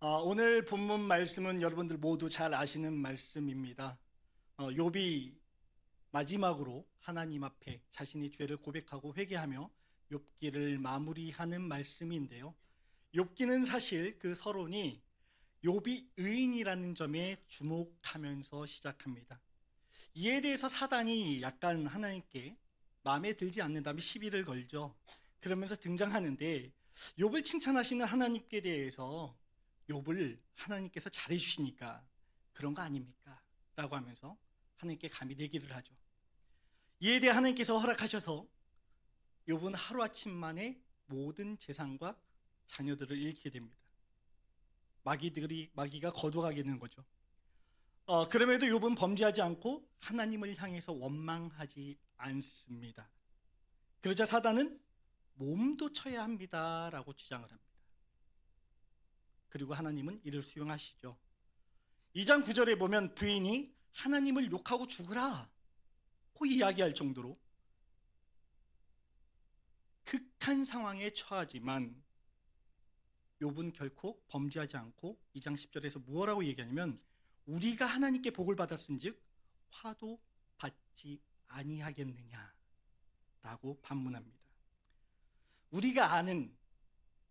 오늘 본문 말씀은 여러분들 모두 잘 아시는 말씀입니다. 욥이 마지막으로 하나님 앞에 자신의 죄를 고백하고 회개하며 욥기를 마무리하는 말씀인데요. 욥기는 사실 그 서론이 욥이 의인이라는 점에 주목하면서 시작합니다. 이에 대해서 사단이 약간 하나님께 마음에 들지 않는다면 시비를 걸죠. 그러면서 등장하는데 욥을 칭찬하시는 하나님께 대해서 욥을 하나님께서 잘해주시니까 그런 거 아닙니까? 라고 하면서 하나님께 감히 내기를 하죠. 이에 대해 하나님께서 허락하셔서 욥은 하루아침 만에 모든 재산과 자녀들을 잃게 됩니다. 마귀가 거둬가게 되는 거죠. 그럼에도 욥은 범죄하지 않고 하나님을 향해서 원망하지 않습니다. 그러자 사단은 몸도 쳐야 합니다라고 주장을 합니다. 그리고 하나님은 이를 수용하시죠. 2장 9절에 보면 부인이 하나님을 욕하고 죽으라 고 이야기할 정도로 극한 상황에 처하지만 욥은 결코 범죄하지 않고 2장 10절에서 무엇라고 얘기하냐면 우리가 하나님께 복을 받았은즉 화도 받지 아니하겠느냐라고 반문합니다. 우리가 아는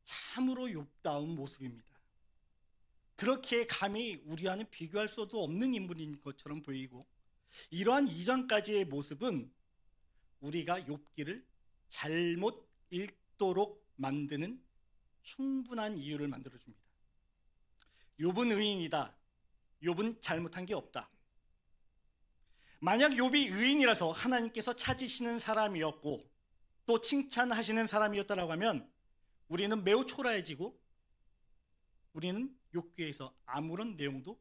참으로 욥다운 모습입니다. 그렇게 감히 우리와는 비교할 수도 없는 인물인 것처럼 보이고 이러한 이전까지의 모습은 우리가 욥기를 잘못 읽도록 만드는 충분한 이유를 만들어줍니다. 욥은 의인이다. 욥은 잘못한 게 없다. 만약 욥이 의인이라서 하나님께서 찾으시는 사람이었고 또 칭찬하시는 사람이었다고 하면 우리는 매우 초라해지고 우리는 욥기에서 아무런 내용도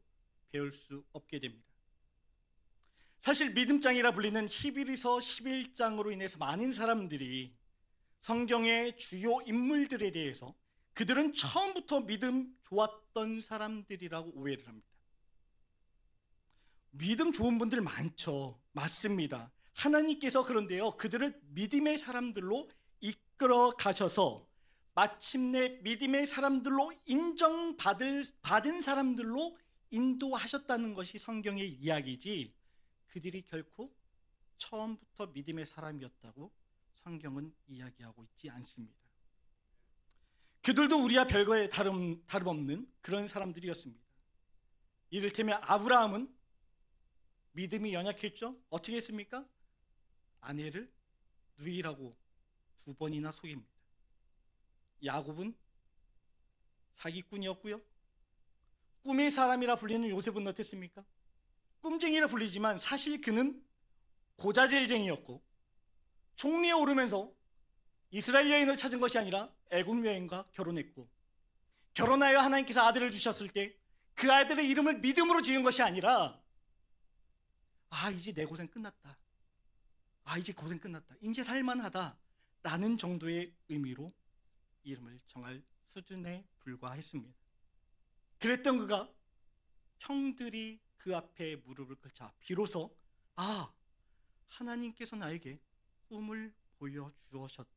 배울 수 없게 됩니다. 사실 믿음장이라 불리는 히브리서 11장으로 인해서 많은 사람들이 성경의 주요 인물들에 대해서 그들은 처음부터 믿음 좋았던 사람들이라고 오해를 합니다. 믿음 좋은 분들 많죠. 맞습니다. 하나님께서 그런데요, 그들을 믿음의 사람들로 이끌어 가셔서 마침내 믿음의 사람들로 인정받은 사람들로 인도하셨다는 것이 성경의 이야기지 그들이 결코 처음부터 믿음의 사람이었다고 성경은 이야기하고 있지 않습니다. 그들도 우리와 별거에 다름없는 그런 사람들이었습니다. 이를테면 아브라함은 믿음이 연약했죠. 어떻게 했습니까? 아내를 누이라고 2번이나 속입니다. 야곱은 사기꾼이었고요. 꿈의 사람이라 불리는 요셉은 어땠습니까? 꿈쟁이라 불리지만 사실 그는 고자질쟁이였고 총리에 오르면서 이스라엘 여인을 찾은 것이 아니라 애굽 여인과 결혼했고 결혼하여 하나님께서 아들을 주셨을 때 그 아들의 이름을 믿음으로 지은 것이 아니라 이제 내 고생 끝났다. 이제 고생 끝났다. 이제 살만하다. 라는 정도의 의미로 이름을 정할 수준에 불과했습니다. 그랬던 그가 형들이 그 앞에 무릎을 꿇자 비로소 하나님께서 나에게 꿈을 보여주셨었지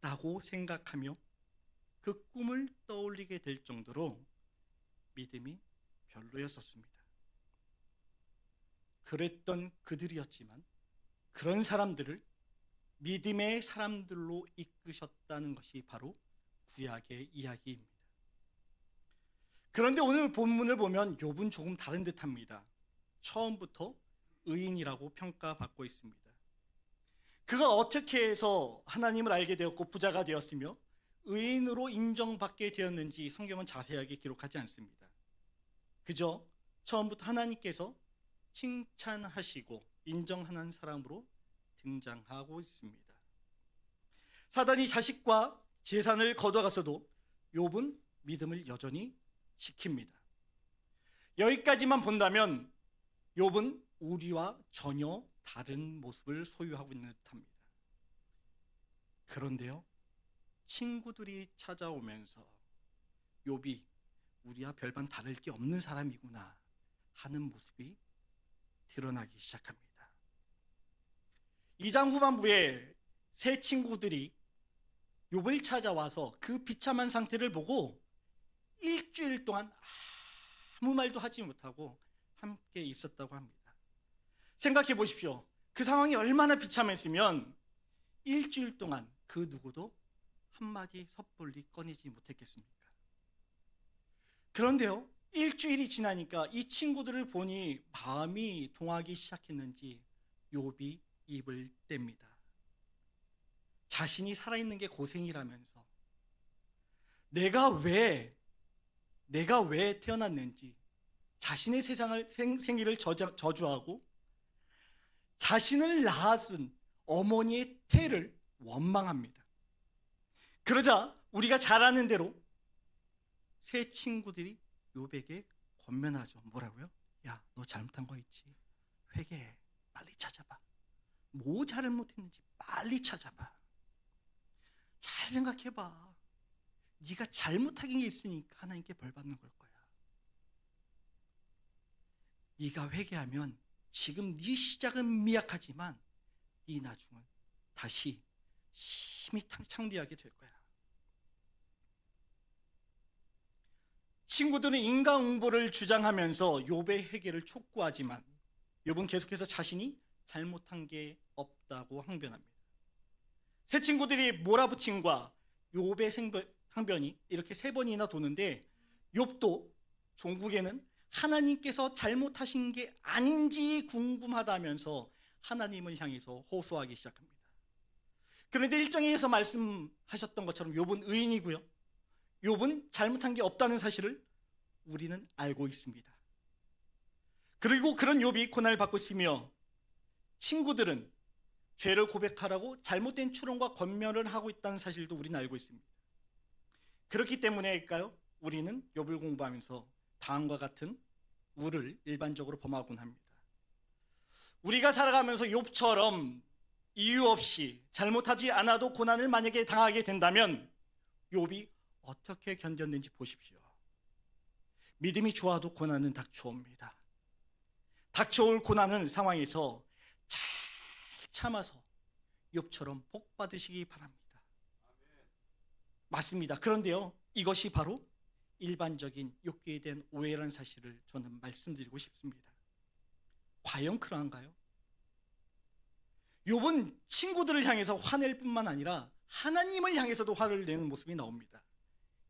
라고 생각하며 그 꿈을 떠올리게 될 정도로 믿음이 별로였었습니다. 그랬던 그들이었지만 그런 사람들을 믿음의 사람들로 이끄셨다는 것이 바로 구약의 이야기입니다. 그런데 오늘 본문을 보면 욥은 조금 다른 듯합니다. 처음부터 의인이라고 평가받고 있습니다. 그가 어떻게 해서 하나님을 알게 되었고 부자가 되었으며 의인으로 인정받게 되었는지 성경은 자세하게 기록하지 않습니다. 그저 처음부터 하나님께서 칭찬하시고 인정하는 사람으로 등장하고 있습니다. 사단이 자식과 재산을 거둬갔어도 욥은 믿음을 여전히 지킵니다. 여기까지만 본다면 욥은 우리와 전혀 다른 모습을 소유하고 있는 듯합니다. 그런데요, 친구들이 찾아오면서 욥이 우리와 별반 다를 게 없는 사람이구나 하는 모습이 드러나기 시작합니다. 2장 후반부에 세 친구들이 욥을 찾아와서 그 비참한 상태를 보고 일주일 동안 아무 말도 하지 못하고 함께 있었다고 합니다. 생각해 보십시오. 그 상황이 얼마나 비참했으면 일주일 동안 그 누구도 한마디 섣불리 꺼내지 못했겠습니까? 그런데요, 일주일이 지나니까 이 친구들을 보니 마음이 동하기 시작했는지 욥이 입을 뗍니다. 자신이 살아있는 게 고생이라면서 내가 왜 태어났는지 자신의 생일을 저주하고 자신을 낳았은 어머니의 태를 원망합니다. 그러자 우리가 잘 아는 대로 세 친구들이 욥에게 권면하죠. 뭐라고요? 야, 너 잘못한 거 있지? 회개해. 빨리 찾아봐. 뭐 잘못했는지 빨리 찾아봐. 잘 생각해봐. 네가 잘못하긴 게 있으니까 하나님께 벌 받는 걸 거야. 네가 회개하면 지금 네 시작은 미약하지만 네 나중은 다시 힘이 창대하게 될 거야. 친구들은 인과응보를 주장하면서 욥의 회개를 촉구하지만 욥은 계속해서 자신이 잘못한 게 없다고 항변합니다. 세 친구들이 몰아붙임과 욥의 항변이 이렇게 세 번이나 도는데 욥도 종국에는 하나님께서 잘못하신 게 아닌지 궁금하다면서 하나님을 향해서 호소하기 시작합니다. 그런데 일정에서 말씀하셨던 것처럼 욥은 의인이고요, 욥은 잘못한 게 없다는 사실을 우리는 알고 있습니다. 그리고 그런 욥이 고난을 받고 있으며 친구들은 죄를 고백하라고 잘못된 추론과 권면을 하고 있다는 사실도 우리는 알고 있습니다. 그렇기 때문에일까요? 우리는 욥을 공부하면서 다음과 같은 우를 일반적으로 범하곤 합니다. 우리가 살아가면서 욥처럼 이유 없이 잘못하지 않아도 고난을 만약에 당하게 된다면 욥이 어떻게 견뎠는지 보십시오. 믿음이 좋아도 고난은 닥쳐옵니다. 닥쳐올 고난은 상황에서 잘 참아서 욥처럼 복 받으시기 바랍니다. 맞습니다. 그런데요, 이것이 바로 일반적인 욥기에 대한 오해라는 사실을 저는 말씀드리고 싶습니다. 과연 그러한가요? 욥은 친구들을 향해서 화낼 뿐만 아니라 하나님을 향해서도 화를 내는 모습이 나옵니다.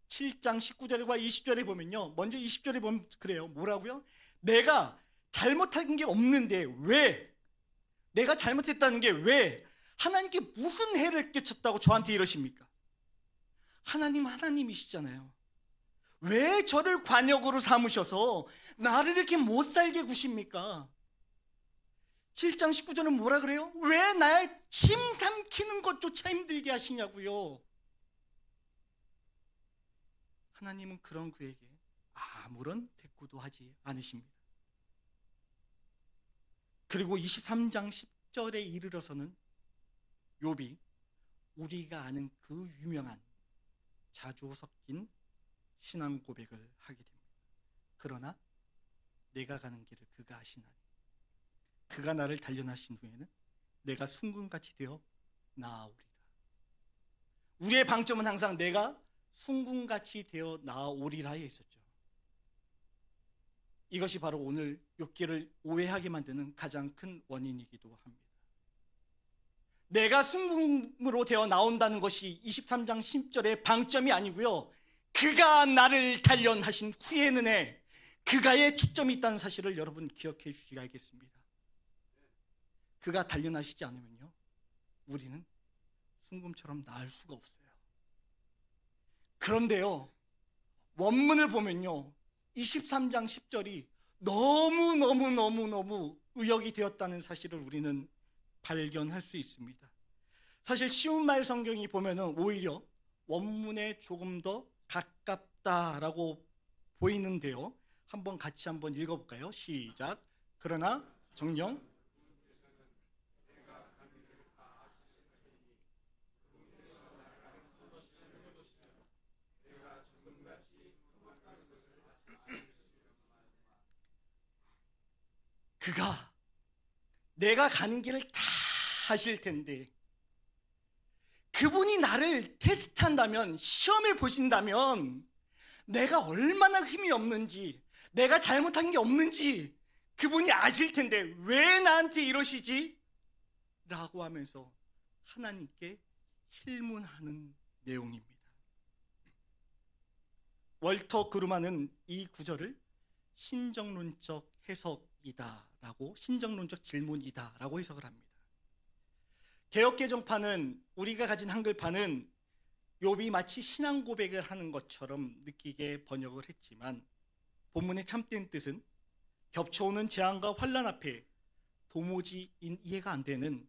7장 19절과 20절에 보면요, 먼저 20절에 보면 그래요. 뭐라고요? 내가 잘못한 게 없는데 왜, 내가 잘못했다는 게 왜 하나님께 무슨 해를 끼쳤다고 저한테 이러십니까? 하나님이시잖아요. 왜 저를 관역으로 삼으셔서 나를 이렇게 못 살게 구십니까? 7장 19절은 뭐라 그래요? 왜 나의 침 삼키는 것조차 힘들게 하시냐고요. 하나님은 그런 그에게 아무런 대꾸도 하지 않으십니다. 그리고 23장 10절에 이르러서는 욥이 우리가 아는 그 유명한 자조 섞인 신앙 고백을 하게 됩니다. 그러나 내가 가는 길을 그가 아시나니 그가 나를 단련하신 후에는 내가 순금같이 되어 나아오리라. 우리의 방점은 항상 내가 순금같이 되어 나아오리라에 있었죠. 이것이 바로 오늘 욥기를 오해하게 만드는 가장 큰 원인이기도 합니다. 내가 순금으로 되어 나온다는 것이 23장 10절의 방점이 아니고요, 그가 나를 단련하신 후에는 그가의 초점이 있다는 사실을 여러분 기억해 주셔야겠습니다. 그가 단련하시지 않으면요, 우리는 순금처럼 나을 수가 없어요. 그런데요, 원문을 보면요, 23장 10절이 너무 의역이 되었다는 사실을 우리는 발견할 수 있습니다. 사실 쉬운 말 성경이 보면은 오히려 원문에 조금 더 가깝다라고 보이는데요, 같이 한번 읽어볼까요? 시작. 그러나 정녕 그가 내가 가는 길을 다 하실 텐데, 그분이 나를 테스트한다면, 시험해 보신다면 내가 얼마나 힘이 없는지, 내가 잘못한 게 없는지 그분이 아실 텐데 왜 나한테 이러시지? 라고 하면서 하나님께 힐문하는 내용입니다. 월터 그루만은 이 구절을 신정론적 해석이다라고, 신정론적 질문이다라고 해석을 합니다. 개역개정파는, 우리가 가진 한글판은 욥이 마치 신앙 고백을 하는 것처럼 느끼게 번역을 했지만, 본문의 참된 뜻은 겹쳐오는 재앙과 환난 앞에 도무지 이해가 안 되는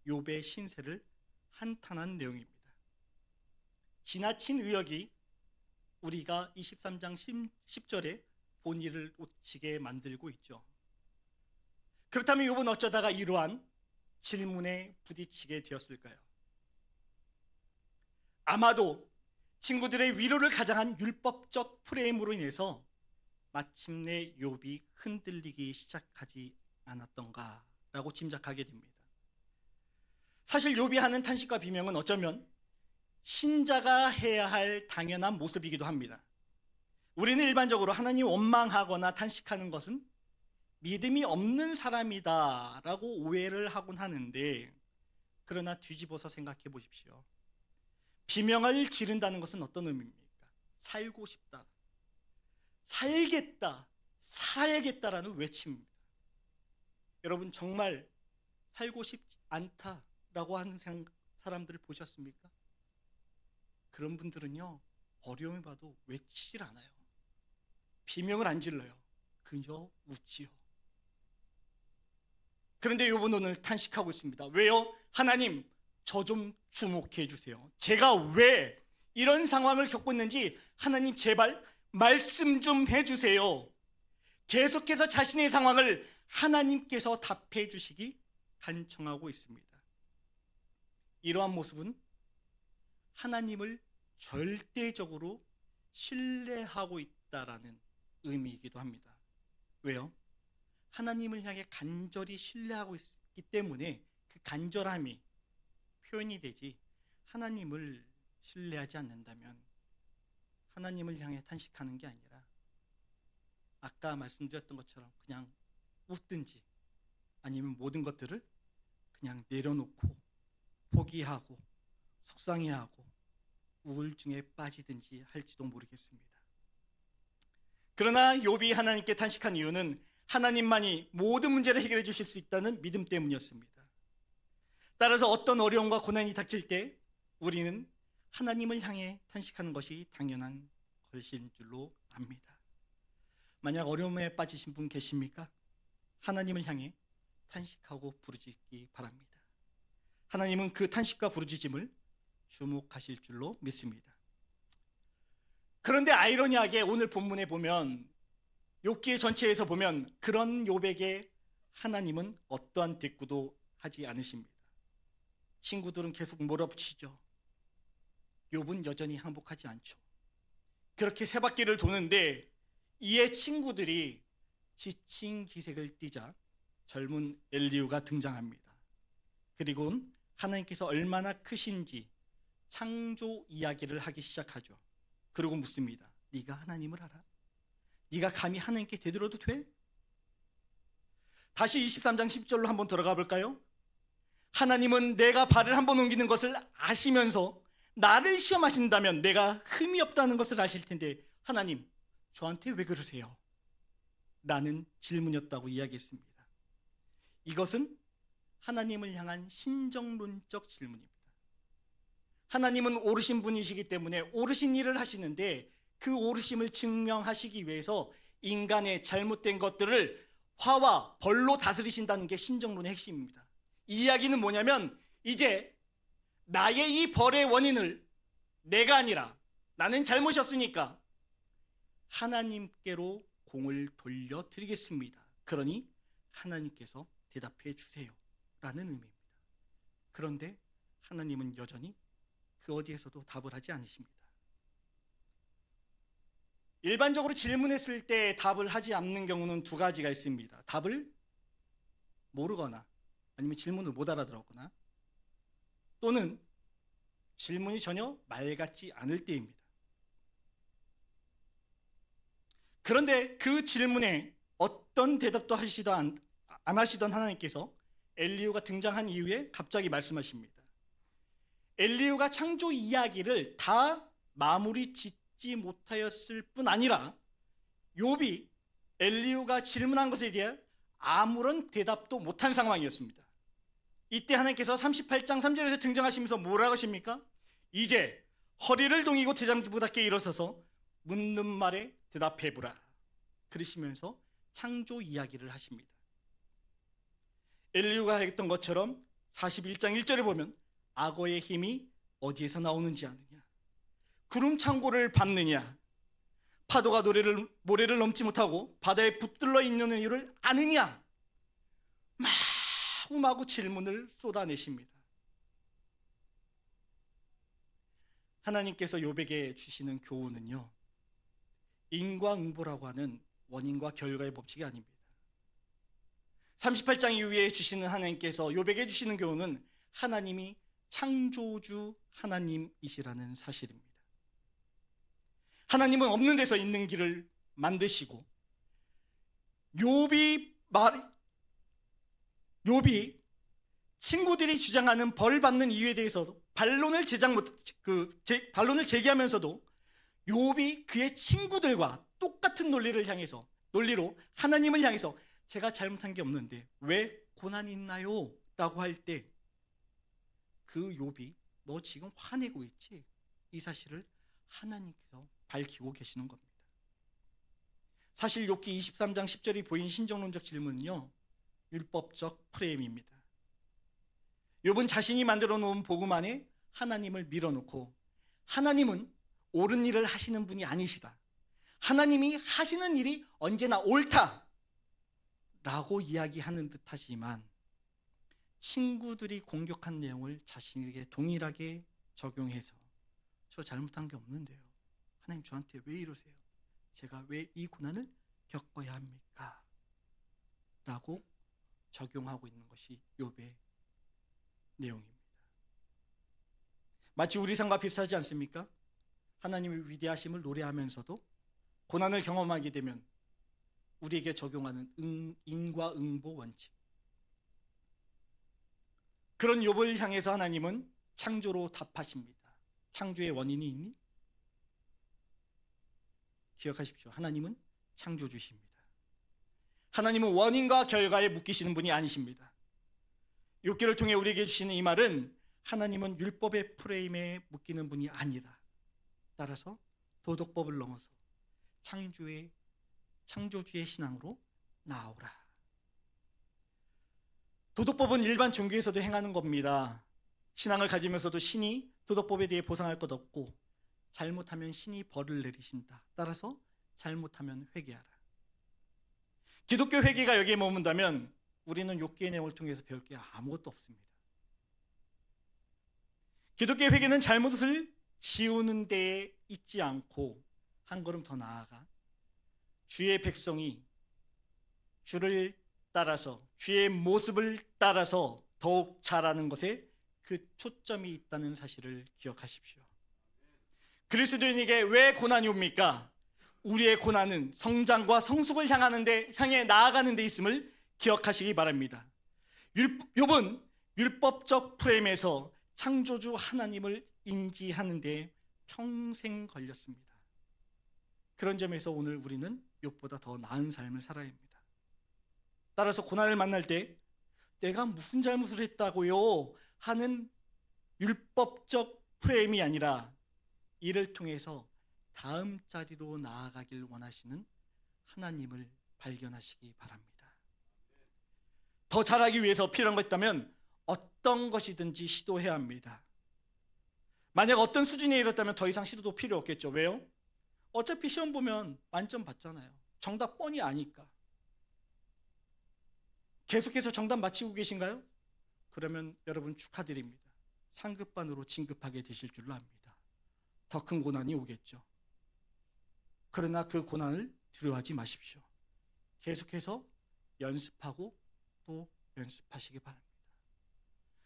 욥의 신세를 한탄한 내용입니다. 지나친 의역이 우리가 23장 10절에 본의를 놓치게 만들고 있죠. 그렇다면 욥은 어쩌다가 이러한 질문에 부딪히게 되었을까요? 아마도 친구들의 위로를 가장한 율법적 프레임으로 인해서 마침내 욥이 흔들리기 시작하지 않았던가라고 짐작하게 됩니다. 사실 욥이 하는 탄식과 비명은 어쩌면 신자가 해야 할 당연한 모습이기도 합니다. 우리는 일반적으로 하나님 원망하거나 탄식하는 것은 믿음이 없는 사람이다라고 오해를 하곤 하는데, 그러나 뒤집어서 생각해 보십시오. 비명을 지른다는 것은 어떤 의미입니까? 살고 싶다, 살겠다, 살아야겠다라는 외침입니다. 여러분, 정말 살고 싶지 않다라고 하는 사람들을 보셨습니까? 그런 분들은요, 어려움을 봐도 외치질 않아요. 비명을 안 질러요. 그저 웃지요. 그런데 욥은 오늘 탄식하고 있습니다. 왜요? 하나님, 저 좀 주목해 주세요. 제가 왜 이런 상황을 겪고 있는지 하나님 제발 말씀 좀 해주세요. 계속해서 자신의 상황을 하나님께서 답해 주시기 간청하고 있습니다. 이러한 모습은 하나님을 절대적으로 신뢰하고 있다라는 의미이기도 합니다. 왜요? 하나님을 향해 간절히 신뢰하고 있기 때문에 그 간절함이 표현이 되지, 하나님을 신뢰하지 않는다면 하나님을 향해 탄식하는 게 아니라 아까 말씀드렸던 것처럼 그냥 웃든지 아니면 모든 것들을 그냥 내려놓고 포기하고 속상해하고 우울증에 빠지든지 할지도 모르겠습니다. 그러나 욥이 하나님께 탄식한 이유는 하나님만이 모든 문제를 해결해 주실 수 있다는 믿음 때문이었습니다. 따라서 어떤 어려움과 고난이 닥칠 때 우리는 하나님을 향해 탄식하는 것이 당연한 것인 줄로 압니다. 만약 어려움에 빠지신 분 계십니까? 하나님을 향해 탄식하고 부르짖기 바랍니다. 하나님은 그 탄식과 부르짖음을 주목하실 줄로 믿습니다. 그런데 아이러니하게 오늘 본문에 보면, 욥기 전체에서 보면 그런 욥에게 하나님은 어떠한 대꾸도 하지 않으십니다. 친구들은 계속 몰아붙이죠. 욥은 여전히 항복하지 않죠. 그렇게 세 바퀴를 도는데 이에 친구들이 지친 기색을 띠자 젊은 엘리후가 등장합니다. 그리고 하나님께서 얼마나 크신지 창조 이야기를 하기 시작하죠. 그리고 묻습니다. 네가 하나님을 알아? 네가 감히 하나님께 대들어도 돼? 다시 23장 10절로 한번 들어가 볼까요? 하나님은 내가 발을 한번 옮기는 것을 아시면서 나를 시험하신다면 내가 흠이 없다는 것을 아실 텐데 하나님, 저한테 왜 그러세요? 라는 질문이었다고 이야기했습니다. 이것은 하나님을 향한 신정론적 질문입니다. 하나님은 오르신 분이시기 때문에 오르신 일을 하시는데 그 오르심을 증명하시기 위해서 인간의 잘못된 것들을 화와 벌로 다스리신다는 게 신정론의 핵심입니다. 이 이야기는 뭐냐면, 이제 나의 이 벌의 원인을 내가 아니라 나는 잘못이 없으니까 하나님께로 공을 돌려드리겠습니다. 그러니 하나님께서 대답해 주세요 라는 의미입니다. 그런데 하나님은 여전히 그 어디에서도 답을 하지 않으십니다. 일반적으로 질문했을 때 답을 하지 않는 경우는 두 가지가 있습니다. 답을 모르거나 아니면 질문을 못 알아들었거나, 또는 질문이 전혀 말 같지 않을 때입니다. 그런데 그 질문에 어떤 대답도 안 하시던 하나님께서 엘리후가 등장한 이후에 갑자기 말씀하십니다. 엘리후가 창조 이야기를 다 마무리 짓지 못하였을 뿐 아니라 욥이 엘리후가 질문한 것에 대해 아무런 대답도 못한 상황이었습니다. 이때 하나님께서 38장 3절에서 등장하시면서 뭐라고 하십니까? 이제 허리를 동이고 대장부답게 일어서서 묻는 말에 대답해보라. 그러시면서 창조 이야기를 하십니다. 엘리후가 했던 것처럼 41장 1절에 보면 악어의 힘이 어디에서 나오는지 아느냐, 구름 창고를 밟느냐, 파도가 모래를 넘지 못하고 바다에 붙들러 있는 이유를 아느냐, 마구마구 질문을 쏟아내십니다. 하나님께서 욥에게 주시는 교훈은요, 인과응보라고 하는 원인과 결과의 법칙이 아닙니다. 38장 이후에 주시는 하나님께서 욥에게 주시는 교훈은 하나님이 창조주 하나님이시라는 사실입니다. 하나님은 없는 데서 있는 길을 만드시고 욥이 친구들이 주장하는 벌 받는 이유에 대해서도 반론을 제기하면서도 욥이 그의 친구들과 똑같은 논리로 하나님을 향해서 제가 잘못한 게 없는데 왜 고난이 있나요? 라고 할 때 그 욥이 너 지금 화내고 있지? 이 사실을 하나님께서 밝히고 계시는 겁니다. 사실 욥기 23장 10절이 보인 신정론적 질문은요, 율법적 프레임입니다. 욥은 자신이 만들어 놓은 복음 안에 하나님을 밀어놓고 하나님은 옳은 일을 하시는 분이 아니시다, 하나님이 하시는 일이 언제나 옳다 라고 이야기하는 듯 하지만 친구들이 공격한 내용을 자신에게 동일하게 적용해서 저 잘못한 게 없는데요, 하나님 저한테 왜 이러세요? 제가 왜 이 고난을 겪어야 합니까? 라고 적용하고 있는 것이 욥의 내용입니다. 마치 우리 삶과 비슷하지 않습니까? 하나님의 위대하심을 노래하면서도 고난을 경험하게 되면 우리에게 적용하는 인과응보 원칙, 그런 욥을 향해서 하나님은 창조로 답하십니다. 창조의 원인이 있니? 기억하십시오. 하나님은 창조주십니다. 하나님은 원인과 결과에 묶이시는 분이 아니십니다. 욥기를 통해 우리에게 주시는 이 말은 하나님은 율법의 프레임에 묶이는 분이 아니다. 따라서 도덕법을 넘어서 창조주의 신앙으로 나아오라. 도덕법은 일반 종교에서도 행하는 겁니다. 신앙을 가지면서도 신이 도덕법에 대해 보상할 것 없고 잘못하면 신이 벌을 내리신다. 따라서 잘못하면 회개하라. 기독교 회개가 여기에 머문다면 우리는 욥기의 내용을 통해서 배울 게 아무것도 없습니다. 기독교 회개는 잘못을 지우는 데에 있지 않고 한 걸음 더 나아가 주의 백성이 주를 따라서 주의 모습을 따라서 더욱 자라는 것에 그 초점이 있다는 사실을 기억하십시오. 그리스도인에게 왜 고난이 옵니까? 우리의 고난은 성장과 성숙을 향해 나아가는 데 있음을 기억하시기 바랍니다. 욥은 율법적 프레임에서 창조주 하나님을 인지하는 데 평생 걸렸습니다. 그런 점에서 오늘 우리는 욥보다 더 나은 삶을 살아야 합니다. 따라서 고난을 만날 때 내가 무슨 잘못을 했다고요? 하는 율법적 프레임이 아니라 이를 통해서 다음 자리로 나아가길 원하시는 하나님을 발견하시기 바랍니다. 더 잘하기 위해서 필요한 것 있다면 어떤 것이든지 시도해야 합니다. 만약 어떤 수준에 이뤘다면 더 이상 시도도 필요 없겠죠. 왜요? 어차피 시험 보면 만점 받잖아요. 정답 뻔히 아니까. 계속해서 정답 맞히고 계신가요? 그러면 여러분 축하드립니다. 상급반으로 진급하게 되실 줄로 압니다. 더 큰 고난이 오겠죠. 그러나 그 고난을 두려워하지 마십시오. 계속해서 연습하고 또 연습하시기 바랍니다.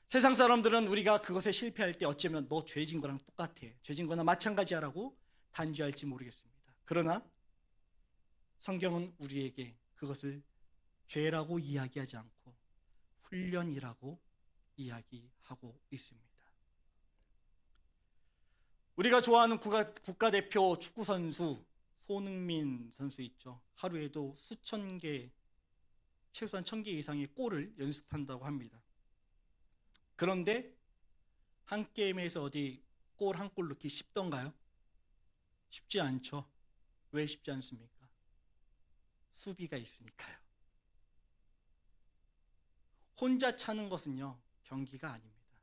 세상 사람들은 우리가 그것에 실패할 때 어쩌면 너 죄진 거랑 똑같아, 죄진 거나 마찬가지야라고 단죄할지 모르겠습니다. 그러나 성경은 우리에게 그것을 죄라고 이야기하지 않고 훈련이라고 이야기하고 있습니다. 우리가 좋아하는 국가대표 축구선수 손흥민 선수 있죠. 하루에도 수천 개, 최소한 1000개 이상의 골을 연습한다고 합니다. 그런데 한 게임에서 어디 골 한 골 넣기 쉽던가요? 쉽지 않죠. 왜 쉽지 않습니까? 수비가 있으니까요. 혼자 차는 것은요, 경기가 아닙니다.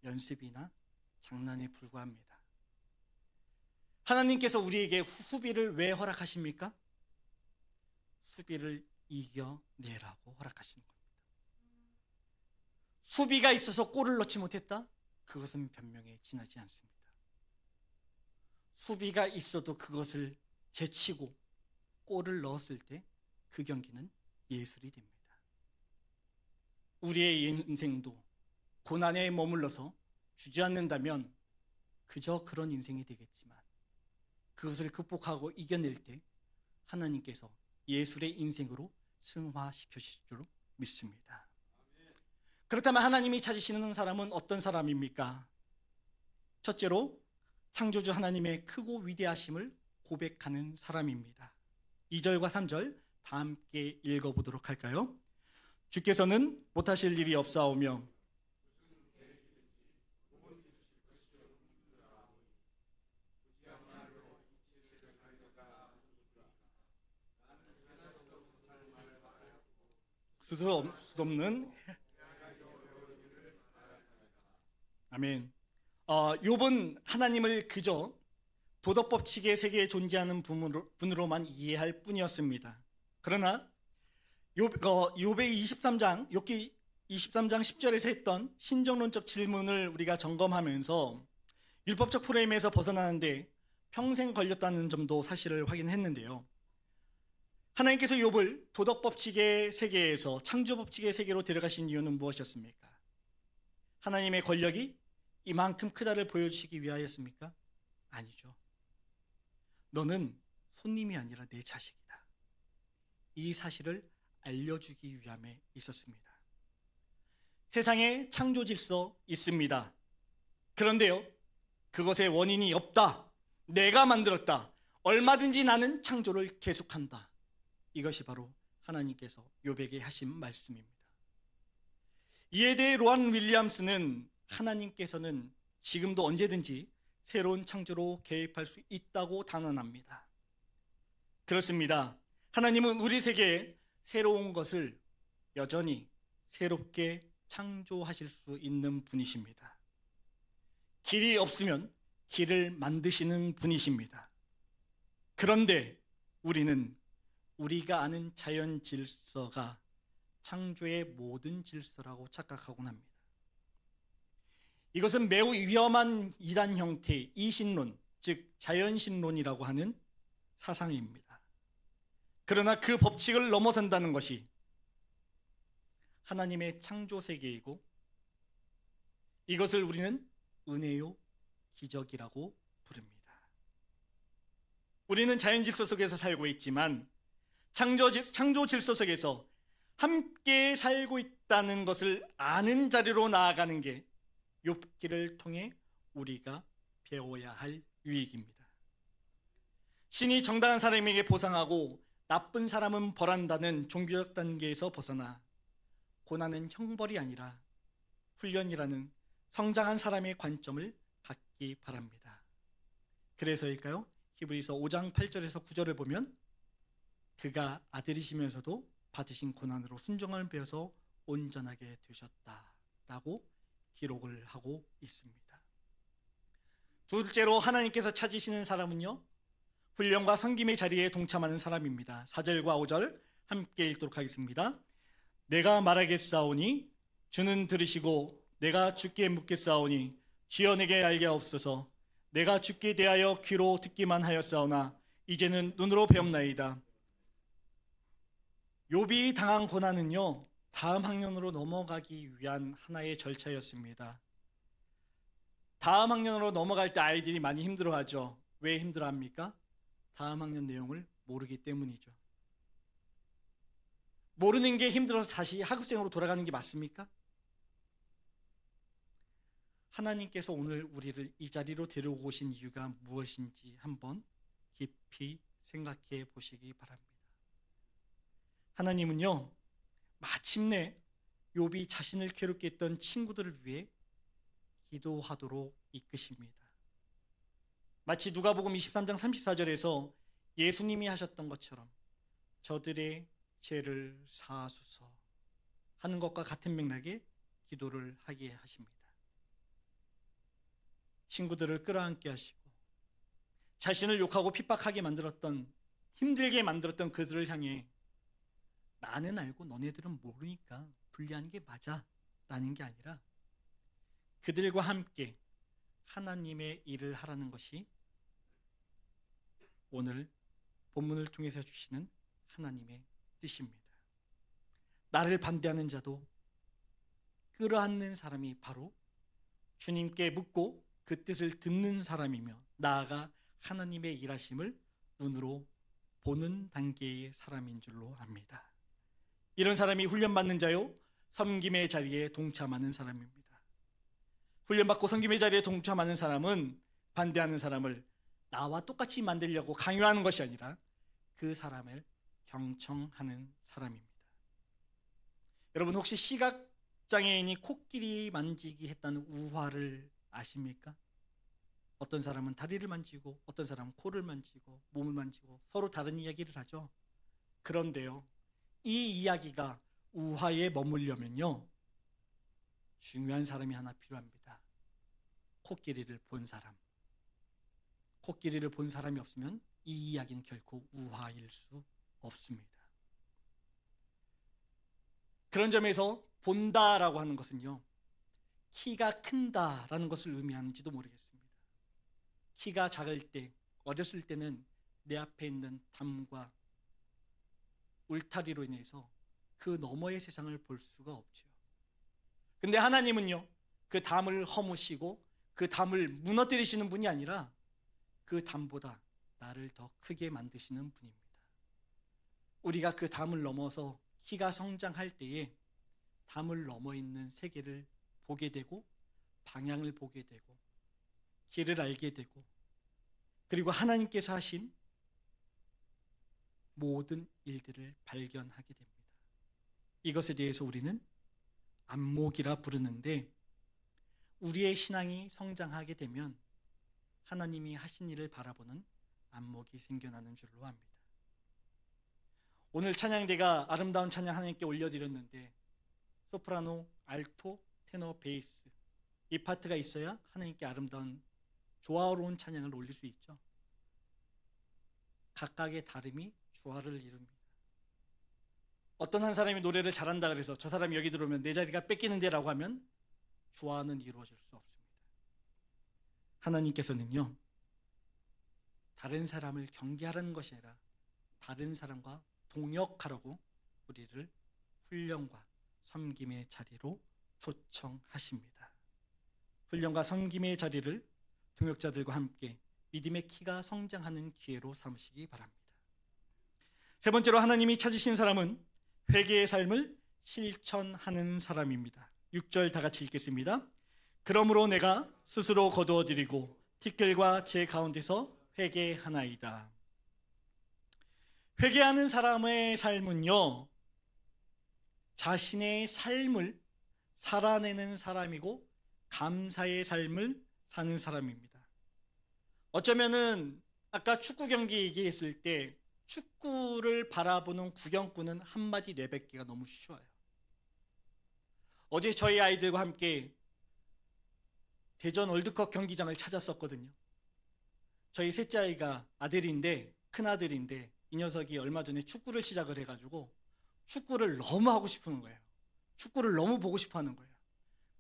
연습이나 장난에 불과합니다. 하나님께서 우리에게 수비를 왜 허락하십니까? 수비를 이겨내라고 허락하시는 겁니다. 수비가 있어서 골을 넣지 못했다? 그것은 변명에 지나지 않습니다. 수비가 있어도 그것을 제치고 골을 넣었을 때 그 경기는 예술이 됩니다. 우리의 인생도 고난에 머물러서 주저앉는다면 그저 그런 인생이 되겠지만 그것을 극복하고 이겨낼 때 하나님께서 예술의 인생으로 승화시켜주실 줄 믿습니다. 그렇다면 하나님이 찾으시는 사람은 어떤 사람입니까? 첫째로 창조주 하나님의 크고 위대하심을 고백하는 사람입니다. 2절과 3절 다 함께 읽어보도록 할까요? 주께서는 못하실 일이 없사오며 수없는 아멘. 욥은 하나님을 그저 도덕 법칙의 세계에 존재하는 분으로만 이해할 뿐이었습니다. 그러나 욥의 23장 10절에서 했던 신정론적 질문을 우리가 점검하면서 율법적 프레임에서 벗어나는데 평생 걸렸다는 점도 사실을 확인했는데요. 하나님께서 욥을 도덕 법칙의 세계에서 창조 법칙의 세계로 데려가신 이유는 무엇이었습니까? 하나님의 권력이 이만큼 크다를 보여주시기 위하였습니까? 아니죠. 너는 손님이 아니라 내 자식이다. 이 사실을 알려주기 위함에 있었습니다. 세상에 창조 질서 있습니다. 그런데요, 그것의 원인이 없다. 내가 만들었다. 얼마든지 나는 창조를 계속한다. 이것이 바로 하나님께서 욥에게 하신 말씀입니다. 이에 대해 로안 윌리엄스는 하나님께서는 지금도 언제든지 새로운 창조로 개입할 수 있다고 단언합니다. 그렇습니다. 하나님은 우리 세계에 새로운 것을 여전히 새롭게 창조하실 수 있는 분이십니다. 길이 없으면 길을 만드시는 분이십니다. 그런데 우리는 우리가 아는 자연 질서가 창조의 모든 질서라고 착각하곤 합니다. 이것은 매우 위험한 이단 형태의 이신론, 즉 자연신론이라고 하는 사상입니다. 그러나 그 법칙을 넘어선다는 것이 하나님의 창조 세계이고 이것을 우리는 은혜요 기적이라고 부릅니다. 우리는 자연 질서 속에서 살고 있지만 창조 질서 속에서 함께 살고 있다는 것을 아는 자리로 나아가는 게 욥기를 통해 우리가 배워야 할 유익입니다. 신이 정당한 사람에게 보상하고 나쁜 사람은 벌한다는 종교적 단계에서 벗어나 고난은 형벌이 아니라 훈련이라는 성장한 사람의 관점을 갖기 바랍니다. 그래서일까요? 히브리서 5장 8절에서 9절을 보면 그가 아들이시면서도 받으신 고난으로 순종을 배워서 온전하게 되셨다라고 기록을 하고 있습니다. 둘째로 하나님께서 찾으시는 사람은요, 훈련과 섬김의 자리에 동참하는 사람입니다. 4절과 5절 함께 읽도록 하겠습니다. 내가 말하겠사오니 주는 들으시고 내가 주께 묻겠사오니 주여 내게 알게 없소서. 내가 주께 대하여 귀로 듣기만 하였사오나 이제는 눈으로 배움나이다. 욥이 당한 고난은요, 다음 학년으로 넘어가기 위한 하나의 절차였습니다. 다음 학년으로 넘어갈 때 아이들이 많이 힘들어하죠. 왜 힘들어합니까? 다음 학년 내용을 모르기 때문이죠. 모르는 게 힘들어서 다시 하급생으로 돌아가는 게 맞습니까? 하나님께서 오늘 우리를 이 자리로 데려오고 오신 이유가 무엇인지 한번 깊이 생각해 보시기 바랍니다. 하나님은요, 마침내 욥이 자신을 괴롭게 했던 친구들을 위해 기도하도록 이끄십니다. 마치 누가복음 23장 34절에서 예수님이 하셨던 것처럼 저들의 죄를 사하소서 하는 것과 같은 맥락의 기도를 하게 하십니다. 친구들을 끌어안게 하시고 자신을 욕하고 핍박하게 만들었던, 힘들게 만들었던 그들을 향해 나는 알고 너네들은 모르니까 분리하는 게 맞아 라는 게 아니라 그들과 함께 하나님의 일을 하라는 것이 오늘 본문을 통해서 주시는 하나님의 뜻입니다. 나를 반대하는 자도 끌어안는 사람이 바로 주님께 묻고 그 뜻을 듣는 사람이며 나아가 하나님의 일하심을 눈으로 보는 단계의 사람인 줄로 압니다. 이런 사람이 훈련받는 자요, 섬김의 자리에 동참하는 사람입니다. 훈련받고 섬김의 자리에 동참하는 사람은 반대하는 사람을 나와 똑같이 만들려고 강요하는 것이 아니라 그 사람을 경청하는 사람입니다. 여러분 혹시 시각장애인이 코끼리 만지기 했다는 우화를 아십니까? 어떤 사람은 다리를 만지고 어떤 사람은 코를 만지고 몸을 만지고 서로 다른 이야기를 하죠. 그런데요, 이 이야기가 우화에 머물려면요 중요한 사람이 하나 필요합니다. 코끼리를 본 사람. 코끼리를 본 사람이 없으면 이 이야기는 결코 우화일 수 없습니다. 그런 점에서 본다라고 하는 것은요, 키가 큰다라는 것을 의미하는지도 모르겠습니다. 키가 작을 때, 어렸을 때는 내 앞에 있는 담과 울타리로 인해서 그 너머의 세상을 볼 수가 없죠. 근데 하나님은요, 그 담을 허무시고 그 담을 무너뜨리시는 분이 아니라 그 담보다 나를 더 크게 만드시는 분입니다. 우리가 그 담을 넘어서 키가 성장할 때에 담을 넘어 있는 세계를 보게 되고 방향을 보게 되고 길을 알게 되고 그리고 하나님께서 하신 모든 일들을 발견하게 됩니다. 이것에 대해서 우리는 안목이라 부르는데 우리의 신앙이 성장하게 되면 하나님이 하신 일을 바라보는 안목이 생겨나는 줄로 압니다. 오늘 찬양대가 아름다운 찬양 하나님께 올려드렸는데 소프라노, 알토, 테너, 베이스 이 파트가 있어야 하나님께 아름다운 조화로운 찬양을 올릴 수 있죠. 각각의 다름이 조화를 이룹니다. 어떤 한 사람이 노래를 잘한다 그래서 저 사람이 여기 들어오면 내 자리가 뺏기는데 라고 하면 조화는 이루어질 수 없습니다. 하나님께서는요, 다른 사람을 경계하라는 것이 아니라 다른 사람과 동역하라고 우리를 훈련과 섬김의 자리로 초청하십니다. 훈련과 섬김의 자리를 동역자들과 함께 믿음의 키가 성장하는 기회로 삼으시기 바랍니다. 세 번째로 하나님이 찾으신 사람은 회개의 삶을 실천하는 사람입니다. 6절 다 같이 읽겠습니다. 그러므로 내가 스스로 거두어드리고 티끌과 제 가운데서 회개하나이다. 회개하는 사람의 삶은요, 자신의 삶을 살아내는 사람이고 감사의 삶을 사는 사람입니다. 어쩌면은 아까 축구 경기 얘기했을 때 축구를 바라보는 구경꾼은 한마디 내뱉기가 너무 쉬워요. 어제 저희 아이들과 함께 대전 월드컵 경기장을 찾았었거든요. 저희 셋째 아이가 아들인데, 큰아들인데 이 녀석이 얼마 전에 축구를 시작을 해가지고 축구를 너무 하고 싶은 거예요. 축구를 너무 보고 싶어 하는 거예요.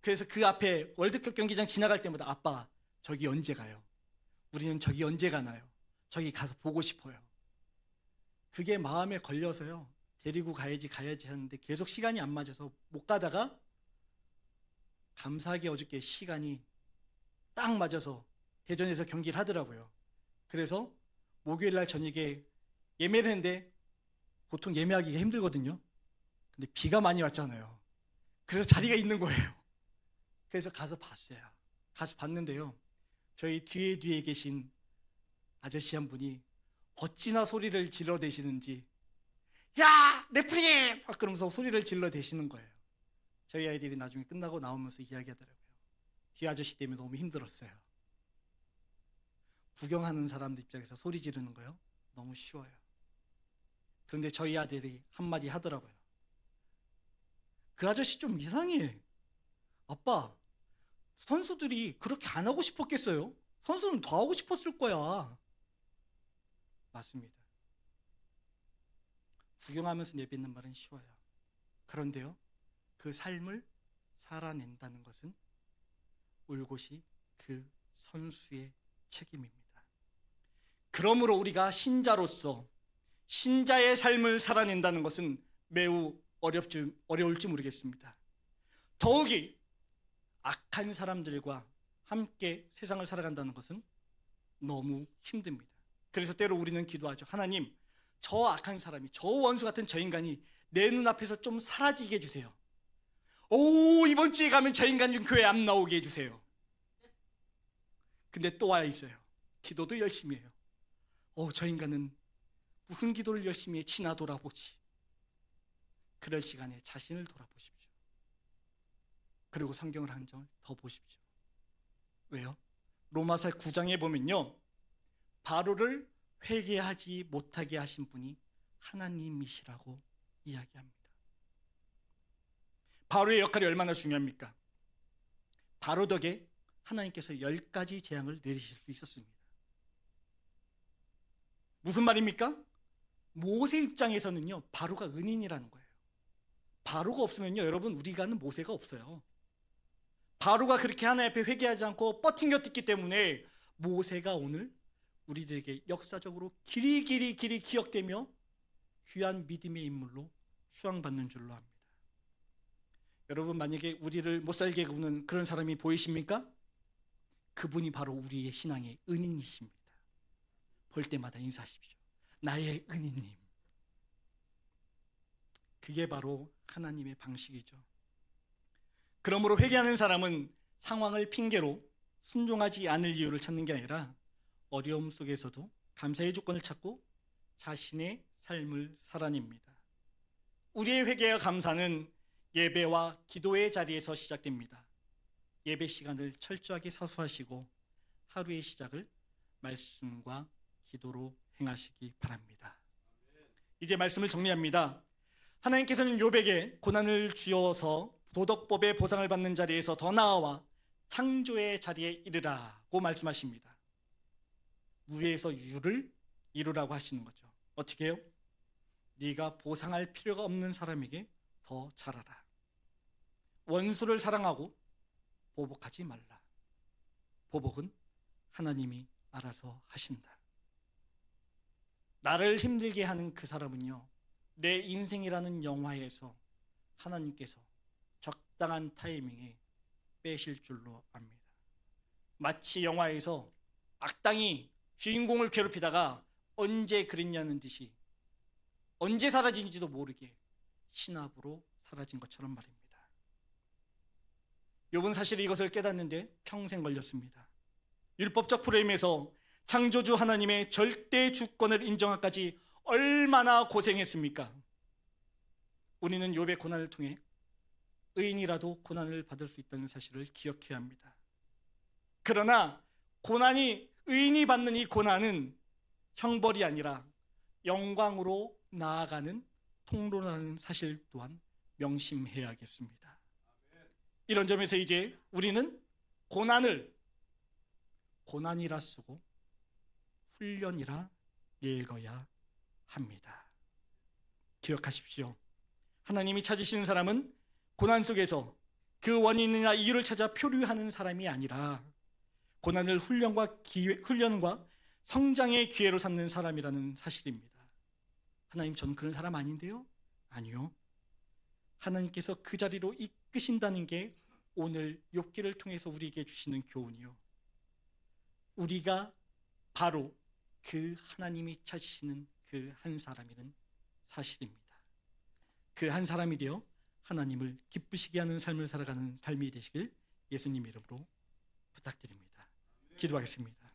그래서 그 앞에 월드컵 경기장 지나갈 때마다 아빠 저기 언제 가요? 우리는 저기 언제 가나요? 저기 가서 보고 싶어요. 그게 마음에 걸려서요, 데리고 가야지 하는데 계속 시간이 안 맞아서 못 가다가 감사하게 어저께 시간이 딱 맞아서 대전에서 경기를 하더라고요. 그래서 목요일 날 저녁에 예매를 했는데 보통 예매하기가 힘들거든요. 근데 비가 많이 왔잖아요. 그래서 자리가 있는 거예요. 그래서 가서 봤어요. 가서 봤는데요. 저희 뒤에 계신 아저씨 한 분이 어찌나 소리를 질러대시는지, 야! 레프리! 막 그러면서 소리를 질러대시는 거예요. 저희 아이들이 나중에 끝나고 나오면서 이야기하더라고요. 뒤 아저씨 때문에 너무 힘들었어요. 구경하는 사람들 입장에서 소리 지르는 거요? 너무 쉬워요. 그런데 저희 아들이 한마디 하더라고요. 그 아저씨 좀 이상해. 아빠, 선수들이 그렇게 안 하고 싶었겠어요? 선수는 더 하고 싶었을 거야. 맞습니다. 구경하면서 내뱉는 말은 쉬워요. 그런데요, 그 삶을 살아낸다는 것은 올곧이 그 선수의 책임입니다. 그러므로 우리가 신자로서 신자의 삶을 살아낸다는 것은 매우 어려울지 모르겠습니다. 더욱이 악한 사람들과 함께 세상을 살아간다는 것은 너무 힘듭니다. 그래서 때로 우리는 기도하죠. 하나님, 저 악한 사람이, 저 원수 같은 저 인간이 내 눈앞에서 좀 사라지게 해주세요. 오, 이번 주에 가면 저 인간 좀 교회 안 나오게 해주세요. 근데 또 와 있어요. 기도도 열심히 해요. 저 인간은 무슨 기도를 열심히 해? 지나 돌아보지. 그럴 시간에 자신을 돌아보십시오. 그리고 성경을 한 장 더 보십시오. 왜요? 로마서 9장에 보면요, 바로를 회개하지 못하게 하신 분이 하나님이시라고 이야기합니다. 바로의 역할이 얼마나 중요합니까? 바로 덕에 하나님께서 10가지 재앙을 내리실 수 있었습니다. 무슨 말입니까? 모세 입장에서는요, 바로가 은인이라는 거예요. 바로가 없으면요, 여러분, 우리가 아는 모세가 없어요. 바로가 그렇게 하나님 앞에 회개하지 않고 뻗팅겼기 때문에 모세가 오늘 우리들에게 역사적으로 길이 기억되며 귀한 믿음의 인물로 수양받는 줄로 압니다. 여러분, 만약에 우리를 못살게 구는 그런 사람이 보이십니까? 그분이 바로 우리의 신앙의 은인이십니다. 볼 때마다 인사하십시오. 나의 은인님. 그게 바로 하나님의 방식이죠. 그러므로 회개하는 사람은 상황을 핑계로 순종하지 않을 이유를 찾는 게 아니라 어려움 속에서도 감사의 조건을 찾고 자신의 삶을 살아냅니다. 우리의 회개와 감사는 예배와 기도의 자리에서 시작됩니다. 예배 시간을 철저하게 사수하시고 하루의 시작을 말씀과 기도로 행하시기 바랍니다. 이제 말씀을 정리합니다. 하나님께서는 욥에게 고난을 주어서 도덕법의 보상을 받는 자리에서 더 나아와 창조의 자리에 이르라고 말씀하십니다. 무에서 유를 이루라고 하시는 거죠. 어떻게 해요? 네가 보상할 필요가 없는 사람에게 더 잘하라. 원수를 사랑하고 보복하지 말라. 보복은 하나님이 알아서 하신다. 나를 힘들게 하는 그 사람은요, 내 인생이라는 영화에서 하나님께서 적당한 타이밍에 빼실 줄로 압니다. 마치 영화에서 악당이 주인공을 괴롭히다가 언제 그랬냐는 듯이 언제 사라진지도 모르게 신압으로 사라진 것처럼 말입니다. 욥은 사실 이것을 깨닫는데 평생 걸렸습니다. 율법적 프레임에서 창조주 하나님의 절대 주권을 인정하기까지 얼마나 고생했습니까? 우리는 욥의 고난을 통해 의인이라도 고난을 받을 수 있다는 사실을 기억해야 합니다. 그러나 의인이 받는 이 고난은 형벌이 아니라 영광으로 나아가는 통로라는 사실 또한 명심해야겠습니다. 이런 점에서 이제 우리는 고난을 고난이라 쓰고 훈련이라 읽어야 합니다. 기억하십시오. 하나님이 찾으시는 사람은 고난 속에서 그 원인이나 이유를 찾아 표류하는 사람이 아니라 고난을 훈련과 성장의 기회로 삼는 사람이라는 사실입니다. 하나님, 전 그런 사람 아닌데요? 아니요. 하나님께서 그 자리로 이끄신다는 게 오늘 욥기를 통해서 우리에게 주시는 교훈이요. 우리가 바로 그 하나님이 찾으시는 그 한 사람이는 사실입니다. 그 한 사람이 되어 하나님을 기쁘시게 하는 삶을 살아가는 삶이 되시길 예수님 이름으로 부탁드립니다. 기도하겠습니다.